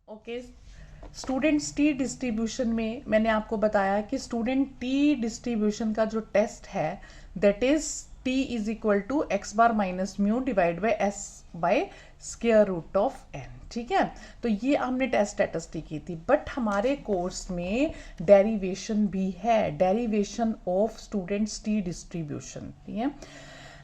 Okay, students T distribution में मैंने आपको बताया कि स्टूडेंट टी डिस्ट्रीब्यूशन का जो टेस्ट है that is T is equal to X bar minus mu divide by S by square root of N. ठीक है, तो ये हमने टेस्ट स्टैटिस्टिक की थी, बट हमारे कोर्स में डेरिवेशन भी है, derivation of students T distribution. ठीक है,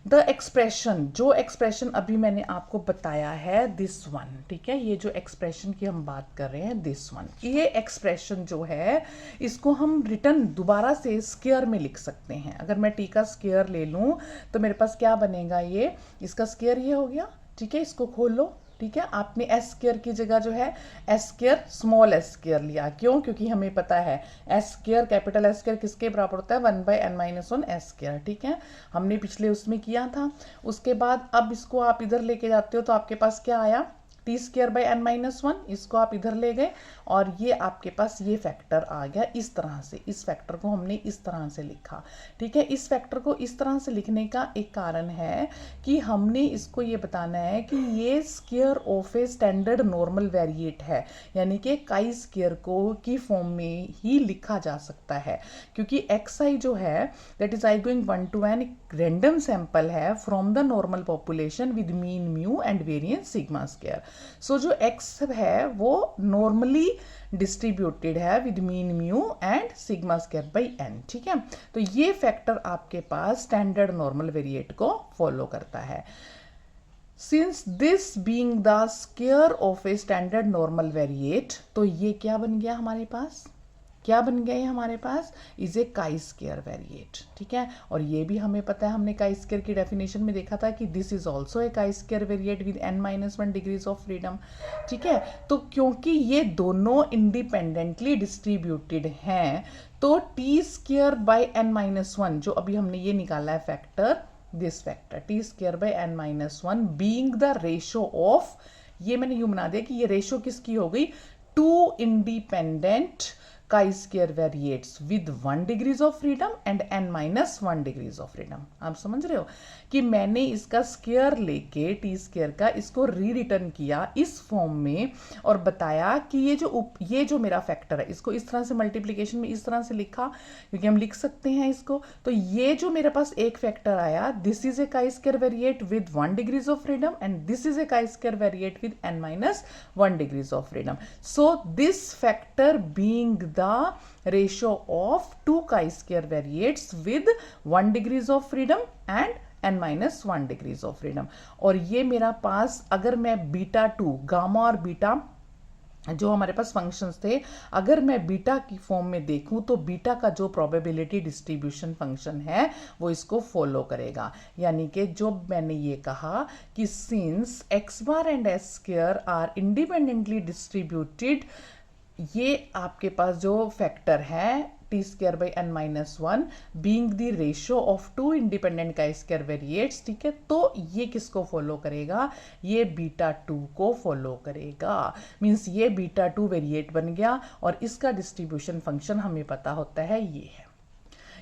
द एक्सप्रेशन, जो एक्सप्रेशन अभी मैंने आपको बताया है दिस वन, ठीक है, ये जो एक्सप्रेशन की हम बात कर रहे हैं दिस वन, ये एक्सप्रेशन जो है इसको हम रिटर्न दोबारा से स्क्वायर में लिख सकते हैं। अगर मैं टी का स्क्वायर ले लूं तो मेरे पास क्या बनेगा, ये इसका स्क्वायर ये हो गया। ठीक है, इसको खोल लो। ठीक है, आपने एस स्क्वायर की जगह जो है S square small S square लिया। क्यों? क्योंकि हमें पता है S square capital S square किसके बराबर होता है, 1/n-1 एस स्क्वायर। ठीक है, हमने पिछले उसमें किया था। उसके बाद अब इसको आप इधर लेके जाते हो तो आपके पास क्या आया, टी स्क्वायर बाई n-1, इसको आप इधर ले गए और ये आपके पास ये फैक्टर आ गया इस तरह से। इस फैक्टर को हमने इस तरह से लिखा। ठीक है, इस फैक्टर को इस तरह से लिखने का एक कारण है कि हमने इसको ये बताना है कि ये square of a standard normal variate है, यानी कि काई स्क्वायर को की फॉर्म में ही लिखा जा सकता है, क्योंकि एक्स आई जो है that is i going 1 to n random sample है from the normal population with mean mu and variance sigma square. So जो x है वो नॉर्मली डिस्ट्रीब्यूटेड है with mean mu and sigma square by n। ठीक है, तो ये factor आपके पास स्टैंडर्ड नॉर्मल वेरिएट को फॉलो करता है। Since this being the square of a standard normal variate, तो ये क्या बन गया हमारे पास, क्या बन गया है हमारे पास, is a chi square variate. ठीक है, और ये भी हमें पता है, हमने काई स्क्वायर की डेफिनेशन में देखा था कि this is also a chi square variate with n-1 degrees of freedom. ठीक है, तो क्योंकि ये दोनों इंडिपेंडेंटली डिस्ट्रीब्यूटेड हैं तो टी स्क्वायर बाई n-1 जो अभी हमने ये निकाला है factor, this factor T square by n-1 being the ratio of, ये मैंने यूं बना दिया कि ये रेशो किसकी हो गई, two independent chi square variates with 1 degrees of freedom and n-1 degrees of freedom। आप समझ रहे हो कि मैंने इसका स्क्वायर लेके टी स्क्वायर का इसको री रिटर्न किया इस फॉर्म में और बताया कि ये जो मेरा फैक्टर है इसको इस तरह से मल्टीप्लीकेशन में इस तरह से लिखा, क्योंकि हम लिख सकते हैं इसको। तो ये जो मेरे पास एक फैक्टर आया, this is a chi square variate with 1 degrees of freedom and this is a chi square variate with n-1 degrees of freedom. So this factor being the ratio of two chi-square variates with 1 degrees of freedom and n-1 degrees of freedom। और ये मेरा पास, अगर मैं beta 2 gamma और beta जो हमारे पास functions थे, अगर मैं बीटा की फॉर्म में देखूं तो बीटा का जो प्रोबेबिलिटी डिस्ट्रीब्यूशन फंक्शन है वो इसको फॉलो करेगा। यानी कि जो मैंने ये कहा कि since x bar and s square are independently distributed, ये आपके पास जो फैक्टर है t square by n-1 being the ratio of two independent chi square variates. ठीक है, तो ये किसको फॉलो करेगा, ये बीटा 2 को फॉलो करेगा। मींस ये बीटा 2 वेरिएट बन गया और इसका डिस्ट्रीब्यूशन फंक्शन हमें पता होता है ये है,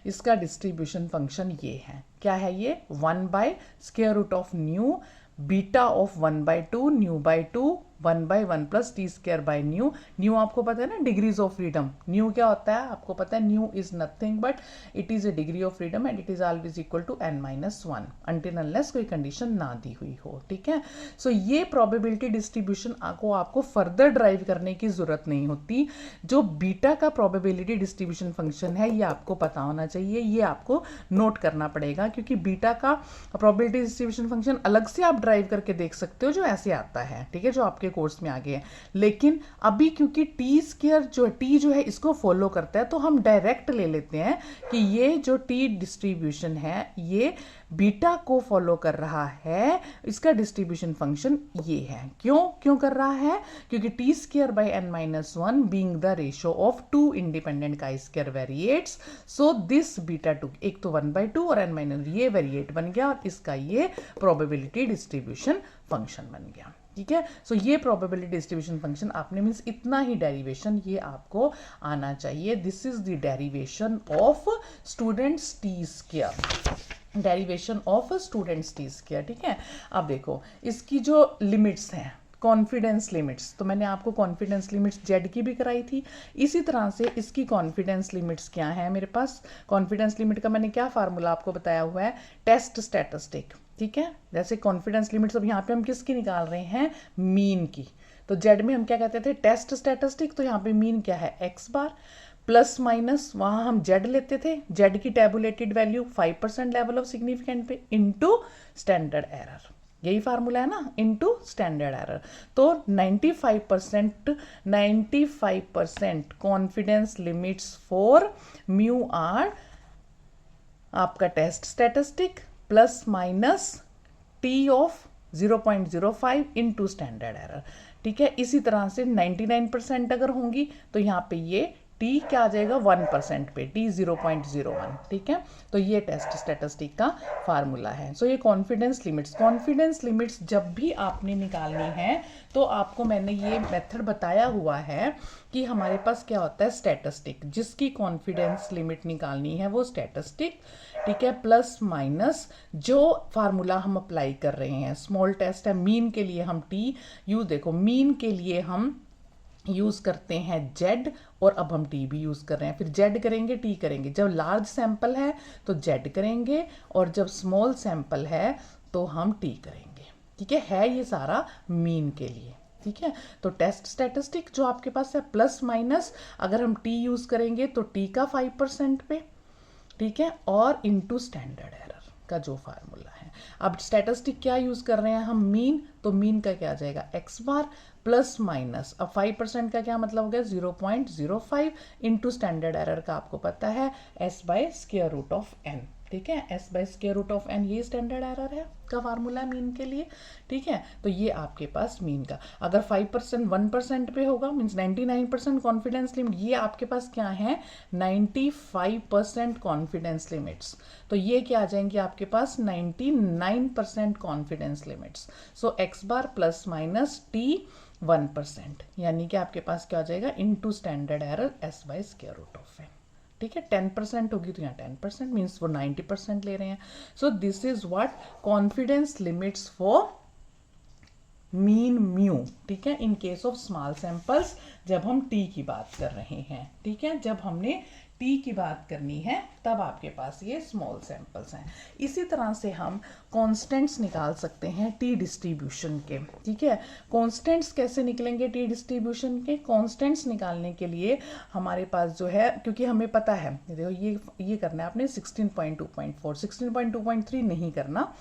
इसका डिस्ट्रीब्यूशन फंक्शन ये है, क्या है ये, 1/√ऑफ nu beta of 1/2 nu by 2 1/1 plus t square by nu. Nu आपको पता है ना, डिग्रीज ऑफ फ्रीडम। न्यू क्या होता है आपको पता है, nu is nothing but it is a degree of freedom and it is always equal to n-1 until unless कोई कंडीशन ना दी हुई हो। ठीक है, सो ये प्रोबेबिलिटी डिस्ट्रीब्यूशन आपको फर्दर ड्राइव करने की जरूरत नहीं होती। जो बीटा का प्रोबेबिलिटी डिस्ट्रीब्यूशन फंक्शन है ये आपको पता होना चाहिए, ये आपको नोट करना पड़ेगा, क्योंकि बीटा का प्रोबेबिलिटी डिस्ट्रीब्यूशन फंक्शन अलग से आप ड्राइव करके देख सकते हो जो ऐसे आता है। ठीक है, जो आपके कोर्स में आ गए हैं, लेकिन अभी क्योंकि टी स्क्वायर जो है इसको फॉलो करता है तो हम डायरेक्ट ले लेते हैं कि ये जो टी डिस्ट्रीब्यूशन है ये बीटा को फॉलो कर रहा है, इसका डिस्ट्रीब्यूशन फंक्शन ये है। क्यों कर रहा है, क्योंकि t square by n-1 being the ratio of two independent chi square variates, so this beta 2 एक तो 1/2 और n-, ये वेरिएट बन गया और इसका ये प्रोबेबिलिटी डिस्ट्रीब्यूशन फंक्शन बन गया। ठीक है, सो ये प्रोबेबिलिटी डिस्ट्रीब्यूशन फंक्शन आपने मींस इतना ही डेरिवेशन ये आपको आना चाहिए। This is the derivation of students T square, derivation of students T square. ठीक है, अब देखो इसकी जो लिमिट्स हैं कॉन्फिडेंस लिमिट्स, तो मैंने आपको कॉन्फिडेंस लिमिट्स जेड की भी कराई थी। इसी तरह से इसकी कॉन्फिडेंस लिमिट्स क्या है मेरे पास, कॉन्फिडेंस लिमिट का मैंने क्या फार्मूला आपको बताया हुआ है, टेस्ट स्टैटिस्टिक, ठीक है। जैसे कॉन्फिडेंस लिमिट्स, अब यहाँ पे हम किसकी निकाल रहे हैं, मीन की। तो जेड में हम क्या कहते थे, टेस्ट स्टैटिस्टिक, तो यहाँ पे मीन क्या है, एक्स बार, प्लस माइनस वहाँ हम जेड लेते थे, जेड की tabulated value 5% level of significant पे इनटू स्टैंडर्ड एरर, यही फार्मूला है ना, इनटू स्टैंडर्ड एरर। तो 95% confidence limits for mu are आपका test statistic plus minus t of 0.05 into standard error, ठीक है। इसी तरह से 99% अगर होंगी तो यहाँ पे ये टी क्या आ जाएगा, 1% पे, टी 0.01, ठीक है। तो ये टेस्ट स्टैटिस्टिक का फार्मूला है। सो ये कॉन्फिडेंस लिमिट्स जब भी आपने निकालनी है तो आपको मैंने ये मेथड बताया हुआ है कि हमारे पास क्या होता है, स्टैटिस्टिक, जिसकी कॉन्फिडेंस लिमिट निकालनी है वो स्टैटिस्टिक, ठीक है, प्लस माइनस जो फार्मूला हम अप्लाई कर रहे हैं, स्मॉल टेस्ट है, मीन के लिए हम टी यूज, देखो मीन के लिए हम यूज करते हैं जेड, और अब हम टी भी यूज कर रहे हैं, फिर जेड करेंगे टी करेंगे, जब लार्ज सैंपल है तो जेड करेंगे, और जब स्मॉल सैंपल है तो हम टी करेंगे, ठीक है ये सारा मीन के लिए, ठीक है। तो टेस्ट स्टैटिस्टिक जो आपके पास है प्लस माइनस, अगर हम टी यूज करेंगे तो टी का 5% पे, ठीक है, और इनटू स्टैंडर्ड एरर का जो फार्मूला है। अब स्टैटिस्टिक क्या यूज कर रहे हैं हम, मीन, तो मीन का क्या आ जाएगा, एक्स बार प्लस माइनस, अब 5% का क्या मतलब हो गया, 0.05 इनटू स्टैंडर्ड एरर का आपको पता है s by square root of n, ठीक है, s by square root of n ये स्टैंडर्ड एरर है का फार्मूला है मीन के लिए, ठीक है। तो ये आपके पास मीन का, अगर 5% 1% पे होगा मीन्स 99% कॉन्फिडेंस लिमिट, ये आपके पास क्या है, 95% कॉन्फिडेंस लिमिट्स, तो ये क्या आ जाएंगे आपके पास 99% confidence limits. So X bar plus minus T 1%, यानी कि आपके पास क्या आ जाएगा, into standard error s by square root of n, ठीक है। 10% होगी तो यहाँ 10% मीन्स वो 90% ले रहे हैं। So this is what confidence limits for mean mu, ठीक है, in case of small samples, जब हम टी की बात कर रहे हैं, ठीक है, जब हमने टी की बात करनी है तब आपके पास ये स्मॉल सैंपल्स हैं। इसी तरह से हम कॉन्स्टेंट्स निकाल सकते हैं टी डिस्ट्रीब्यूशन के, ठीक है। कॉन्स्टेंट्स कैसे निकलेंगे टी डिस्ट्रीब्यूशन के, कॉन्स्टेंट्स निकालने के लिए हमारे पास जो है, क्योंकि हमें पता है, देखो ये करना है आपने 16.2.4, 16.2.3 नहीं करना,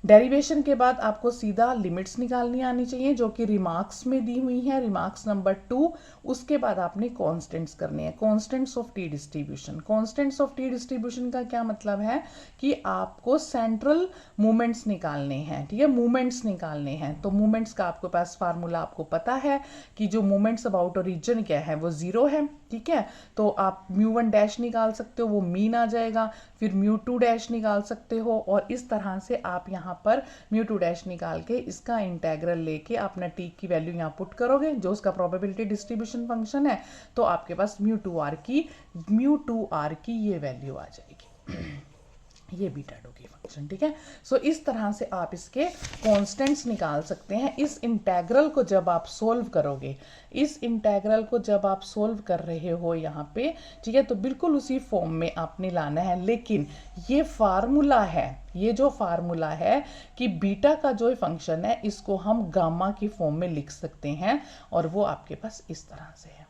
डेरिवेशन के बाद आपको सीधा लिमिट्स निकालनी आनी चाहिए जो कि रिमार्क्स में दी हुई है, रिमार्क्स नंबर 2, उसके बाद आपने कांस्टेंट्स करने हैं, constants of T distribution. Constants of T distribution का क्या मतलब है कि आपको सेंट्रल मूवमेंट्स निकालने हैं, ठीक है, मूवमेंट्स निकालने हैं। तो मूवमेंट्स का आपके पास फार्मूला आपको पता है कि जो मूवमेंट्स अबाउट ओरिजिन क्या है वो 0 है, ठीक है। तो आप म्यू1 डैश निकाल सकते हो, वो मीन आ जाएगा, फिर म्यू2 डैश निकाल सकते हो, और इस तरह से आप यहाँ पर म्यू2 डैश निकाल के इसका इंटेग्रल लेके अपना टी की वैल्यू यहाँ पुट करोगे जो उसका प्रोबेबिलिटी डिस्ट्रीब्यूशन फंक्शन है, तो आपके पास म्यू2 आर की ये वैल्यू आ जाएगी ये बीटा डू की फंक्शन, ठीक है। सो इस तरह से आप इसके कांस्टेंट्स निकाल सकते हैं। इस इंटेग्रल को जब आप सोल्व करोगे, इस इंटेग्रल को जब आप सोल्व कर रहे हो यहाँ पे, ठीक है, तो बिल्कुल उसी फॉर्म में आपने लाना है, लेकिन ये फार्मूला है, ये जो फार्मूला है कि बीटा का जो फंक्शन है इसको हम गामा की फॉर्म में लिख सकते हैं, और वो आपके पास इस तरह से है,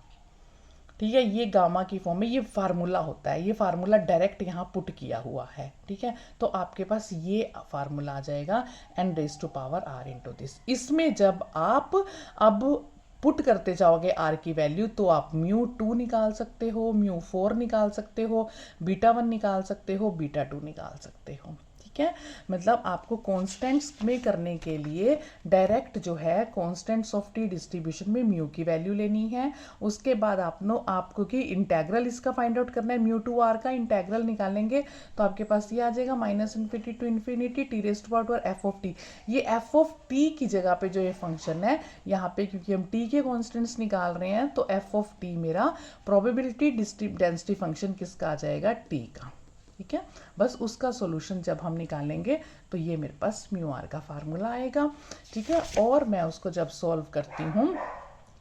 ठीक है। ये गामा की फॉर्म में ये फार्मूला होता है, ये फार्मूला डायरेक्ट यहाँ पुट किया हुआ है, ठीक है। तो आपके पास ये फार्मूला आ जाएगा n raise to power r into this. इसमें जब आप अब पुट करते जाओगे r की वैल्यू, तो आप म्यू2 निकाल सकते हो, म्यू4 निकाल सकते हो, बीटा1 निकाल सकते हो, बीटा2 निकाल सकते हो, ठीक है। मतलब आपको कांस्टेंट्स में करने के लिए डायरेक्ट जो है कांस्टेंट्स ऑफ टी डिस्ट्रीब्यूशन में म्यू की वैल्यू लेनी है, उसके बाद आपको कि इंटेग्रल इसका फाइंड आउट करना है, म्यू2 आर का इंटेग्रल निकालेंगे तो आपके पास ये आ जाएगा -∞ to infinity T raised to power F of T. ये एफ ऑफ टी की जगह पे जो ये फंक्शन है यहाँ पे, क्योंकि हम टी के कॉन्स्टेंट्स निकाल रहे हैं, तो एफ ऑफ टी मेरा प्रोबेबिलिटी डेंसिटी फंक्शन किसका आ जाएगा, टी का, ठीक है, बस उसका सॉल्यूशन जब हम निकालेंगे तो ये मेरे पास म्यू आर का फार्मूला आएगा। ठीक है, और मैं उसको जब सॉल्व करती हूँ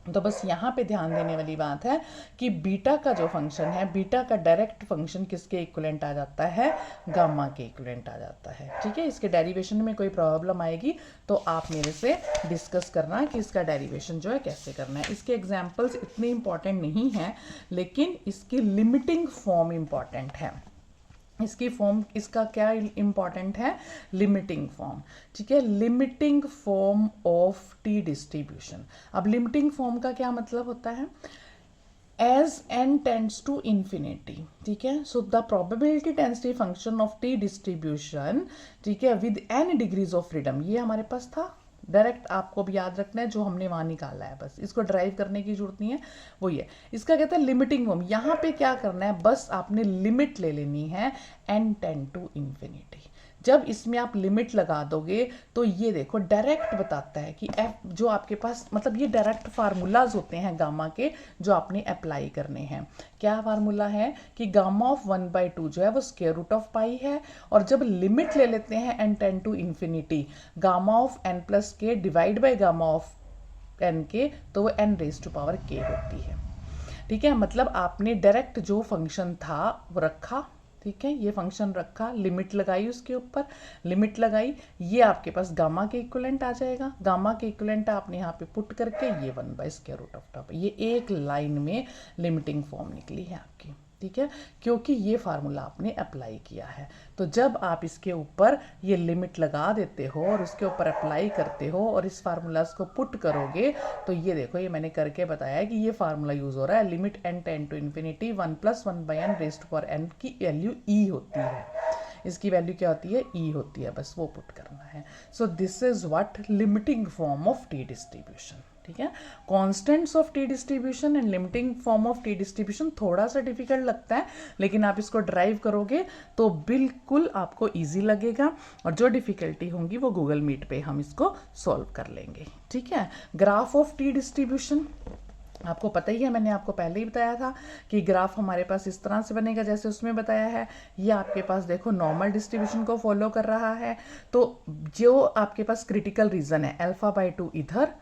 तो बस यहाँ पे ध्यान देने वाली बात है कि बीटा का जो फंक्शन है, बीटा का डायरेक्ट फंक्शन किसके इक्विवेलेंट आ जाता है, गामा के इक्विवेलेंट आ जाता है। ठीक है, इसके डेरिवेशन में कोई प्रॉब्लम आएगी तो आप मेरे से डिस्कस करना कि इसका डेरिवेशन जो है कैसे करना है। इसके एग्जाम्पल्स इतने इंपॉर्टेंट नहीं हैं, लेकिन इसकी लिमिटिंग फॉर्म इंपॉर्टेंट है। इसकी फॉर्म, इसका क्या इंपॉर्टेंट है, लिमिटिंग फॉर्म। ठीक है, limiting form of T distribution. अब लिमिटिंग फॉर्म का क्या मतलब होता है, as n tends to infinity. ठीक है, so the probability density function of T distribution, ठीक है, with n degrees of freedom, ये हमारे पास था डायरेक्ट, आपको भी याद रखना है जो हमने वहां निकाला है, बस इसको ड्राइव करने की जरूरत नहीं है, वो ये इसका कहते हैं लिमिटिंग फॉर्म। यहाँ पे क्या करना है, बस आपने लिमिट ले लेनी है n टेंड टू इंफिनिटी। जब इसमें आप लिमिट लगा दोगे तो ये देखो डायरेक्ट बताता है कि एफ जो आपके पास, मतलब ये डायरेक्ट फार्मूलाज होते हैं गामा के जो आपने अप्लाई करने हैं। क्या फार्मूला है कि गामा ऑफ 1/2 जो है वो स्क्वायर रूट ऑफ पाई है, और जब लिमिट ले लेते हैं n tend to infinity gamma of n plus k divide by gamma of n k, तो वो n raise to power k होती है। ठीक है, मतलब आपने डायरेक्ट जो फंक्शन था वो रखा, ठीक है, ये फंक्शन रखा, लिमिट लगाई, उसके ऊपर लिमिट लगाई, ये आपके पास गामा के इक्विवेलेंट आ जाएगा। गामा के इक्विवेलेंट आपने यहाँ पे पुट करके ये 1/√ऑफ, ये एक लाइन में लिमिटिंग फॉर्म निकली है आपकी। ठीक है, क्योंकि ये फार्मूला आपने अप्लाई किया है। तो जब आप इसके ऊपर ये लिमिट लगा देते हो और उसके ऊपर अप्लाई करते हो और इस फार्मूलाज को पुट करोगे तो ये देखो, ये मैंने करके बताया कि ये फार्मूला यूज हो रहा है, limit n tend to infinity 1 + 1/n raised to power n की वैल्यू e होती है। इसकी वैल्यू क्या होती है, e होती है, बस वो पुट करना है। So this is what limiting form of T distribution. ठीक है, constants of T distribution and limiting form of T distribution थोड़ा सा डिफिकल्ट लगता है, लेकिन आप इसको ड्राइव करोगे तो बिल्कुल आपको इजी लगेगा, और जो डिफिकल्टी होंगी वो गूगल मीट पे हम इसको सॉल्व कर लेंगे। ठीक है, ग्राफ ऑफ टी डिस्ट्रीब्यूशन आपको पता ही है, मैंने आपको पहले ही बताया था कि ग्राफ हमारे पास इस तरह से बनेगा जैसे उसमें बताया है। ये आपके पास देखो नॉर्मल डिस्ट्रीब्यूशन को फॉलो कर रहा है, तो जो आपके पास क्रिटिकल रीजन है α/2 इधर,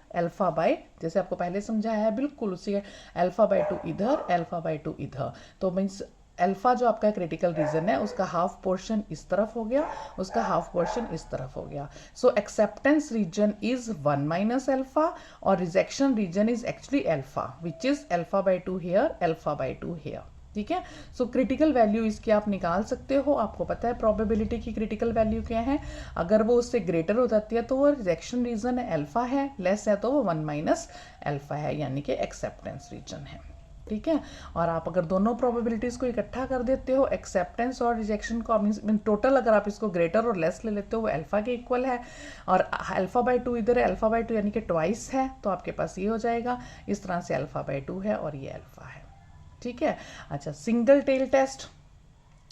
जैसे आपको पहले समझाया है बिल्कुल उसी α/2 इधर, α/2 इधर, तो मीन्स अल्फा जो आपका क्रिटिकल रीजन है उसका हाफ पोर्शन इस तरफ हो गया, उसका हाफ पोर्शन इस तरफ हो गया। So acceptance region is 1 - alpha और rejection region is actually alpha, which is α/2 here, α/2 here. ठीक है, सो क्रिटिकल वैल्यू इसकी आप निकाल सकते हो। आपको पता है प्रोबेबिलिटी की क्रिटिकल वैल्यू क्या है, अगर वो उससे ग्रेटर हो जाती है तो वो रिजेक्शन रीजन अल्फा है, लेस है तो वो 1 - अल्फा है, यानी कि एक्सेप्टेंस रीजन है। ठीक है, और आप अगर दोनों प्रोबेबिलिटीज को इकट्ठा कर देते हो, एक्सेप्टेंस और रिजेक्शन को, मीन टोटल अगर आप इसको ग्रेटर और लेस ले लेते हो वो अल्फा के इक्वल है, और α/2 इधर है, α/2 यानी कि ट्वाइस है, तो आपके पास ये हो जाएगा। इस तरह से α/2 है और ये अल्फा है। ठीक है, अच्छा, सिंगल टेल टेस्ट,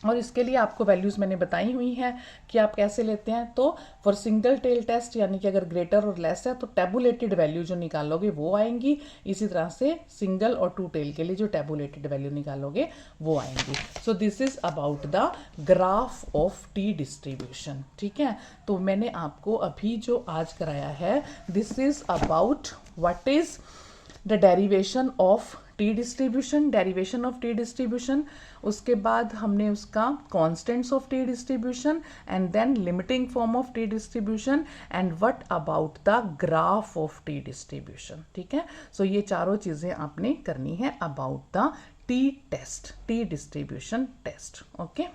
और इसके लिए आपको वैल्यूज़ मैंने बताई हुई हैं कि आप कैसे लेते हैं। तो फॉर सिंगल टेल टेस्ट यानी कि अगर ग्रेटर और लेस है तो टैबुलेटेड वैल्यू जो निकालोगे वो आएंगी, इसी तरह से सिंगल और 2 टेल के लिए जो टैबुलेटेड वैल्यू निकालोगे वो आएंगी। So this is about the graph of T distribution. ठीक है, तो मैंने आपको अभी जो आज कराया है, this is about what is the derivation of T distribution, derivation of T distribution, उसके बाद हमने उसका constants of T distribution, and then limiting form of T distribution, and what about the graph of T distribution. ठीक है, सो ये चारों चीजें आपने करनी है about the T test, T distribution test. Okay.